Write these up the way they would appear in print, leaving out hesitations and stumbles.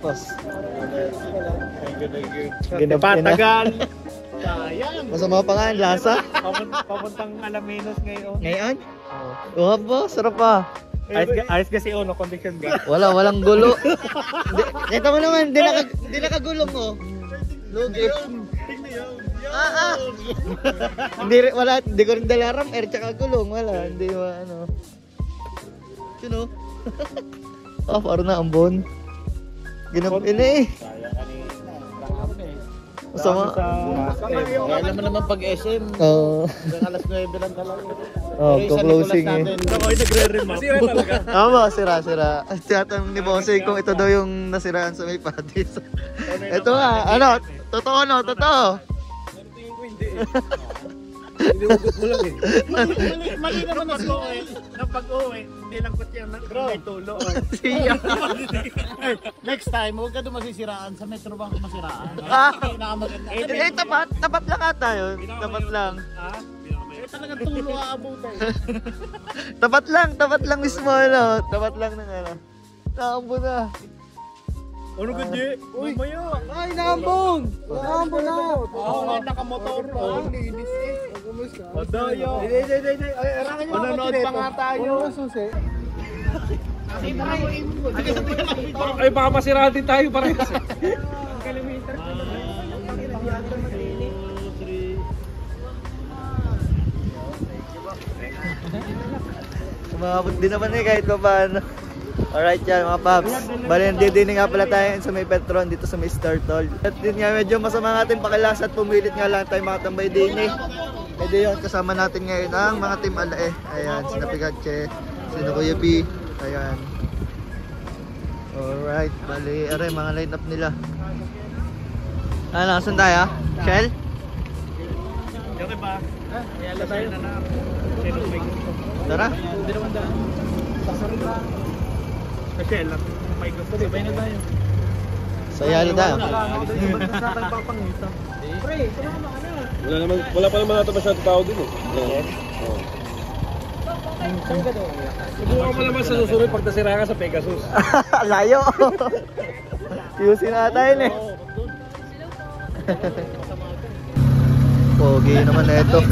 Santos. Patagal. Sayang. Masama pa nga ang lasa. Papuntang Alaminos ngayon. Ngayon? Oo po, sarap pa. Ayos kasi no condition ba? Walang gulo. Ito mo naman, di nakagulong mo. Lugi. Hindi ko rin dalaram, air tsaka gulong, wala, hindi ano. Yun o. Parang na ambon. Ginapin eh. Masama. Kaya naman pag SM. Oo. Hanggang alas 9 lang talaga. Closing eh. Ako yung nagre-remap. Masira talaga. Tama, sira. Tiyatanong ni Bossing kung ito daw yung nasiraan sa may patis. Ito nga, ano, totoo no, totoo. Tingin ko hindi eh. Iniugot mo lang eh. Mali naman na pag-uwi. Nang pag-uwi, hindi lang ko siya may tulo. Siya. Next time, huwag ka doon masisiraan. Sa Metro Bank masiraan. Pinakamaganda. Tapat lang ata yun. Tapat lang. Talagang tulo aabutan. Tapat lang mismo, ano. Tapat lang ng ano. Naambo na. Ano ka, Jay? Mamaya. Ay, naambong! Naambong na! Oo, nakamotor pa. Ang linis eh. Madaya. Hindi. Arangan nyo Manonood pa nga tayo. Susi. Ay, baka masiraan din tayo parehas. Kilometer. Umabot din naman eh kahit pa paano. Alright yan mga paps. Bali nandidini nga pala tayo sa may Petron dito sa may Startol. At yun nga medyo masama nga ating pakilas at pumilit nga lang tayo makatambay din eh. E di yun kasama natin ngayon ang mga team Alae. Ayan, sina Pigatche, sina Kuya B. Ayan. Alright, bali aray mga line up nila. Ano, saan tayo? Shell? Okay ba? Ayala tayo na na. Sino may gusto? Tara. Hindi naman daan. Sasarap lang. Kasi alam, may gusto, di ba na tayo? Sa Yali tayo. Wala pa naman natin masyadong tao din eh. Subukan mo naman sa susunod pag nasira ka sa Pegasus. Layo. Yusin na tayo eh. Pogi naman na ito.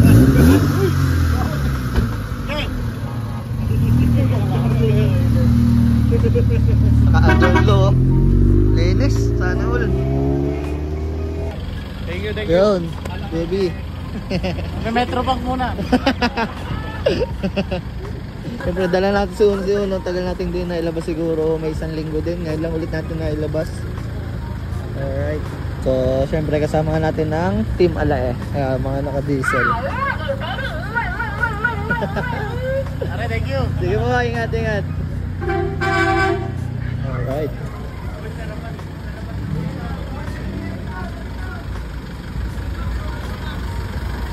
Naka-adolo. Linis, sana all. Thank you. Yun, baby. May Metro Bank muna. Siyempre dala natin si Uno. Tagal natin din nailabas siguro. May isang linggo din. Ngayon lang ulit natin nailabas. Alright. So siyempre kasama nga natin ng Team Alae. Mga naka-diesel. Alright, thank you. Sige mo, ingat. Alright.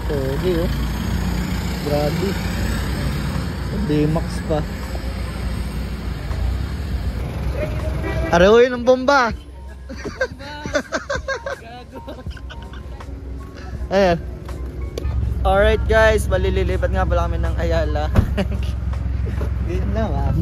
Pogi oh. Grabe. D-Max pa. Arehoy ng bomba. Ayan. Alright guys, malililipat nga pala kami ng Ayala. Dito naman.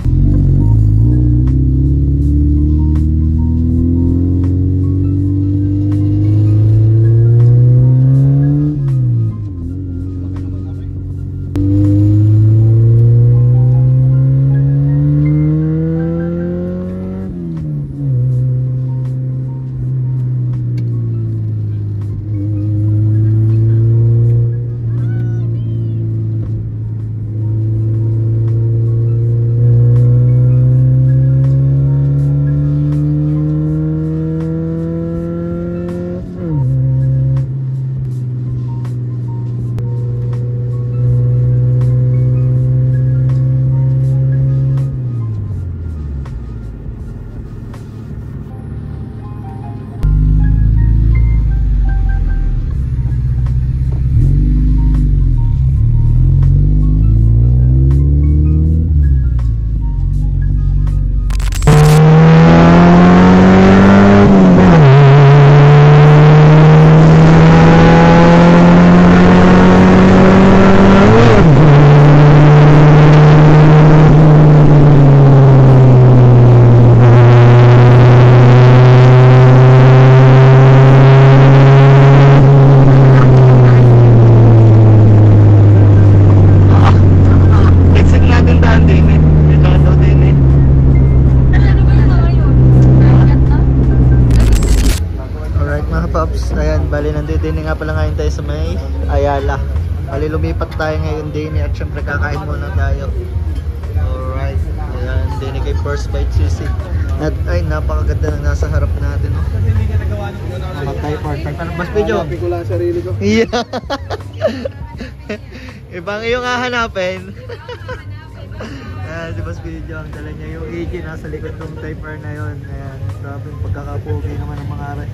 din nga pala ngayon tayo sa may Ayala. Bali lumipat tayo ngayon din at syempre kakain muna tayo. Alright. Ayan, din kay First Bite Sisig. At ay, napakaganda ng nasa harap natin. No? Mga type. Mas video. Hanapin ko lang sarili ko. Yeah. Ibang iyong hahanapin. Ayan, si Boss Video, ang dala niya yung AK nasa likod ng typer na yun. Ayan, grabe yung pagkakapogi naman ng mga aray.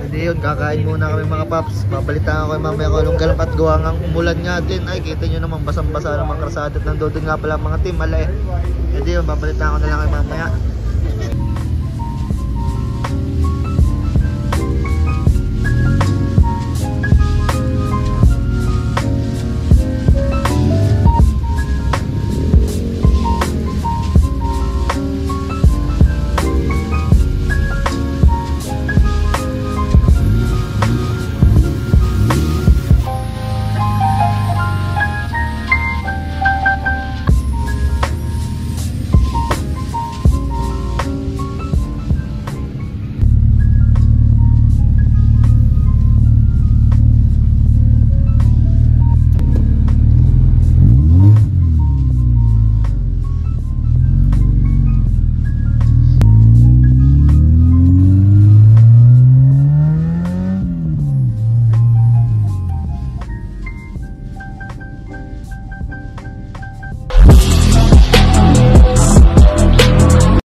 Hindi yun, kakain muna kami mga paps. Babalitaan ko mamaya kung anong galap at gawa ng umulan nga din. Ay, kita nyo naman, basang-basa ng mga krasada at nandoon nga pala mga team, ala eh. Hindi yun, babalitaan ko na lang kayo mamaya.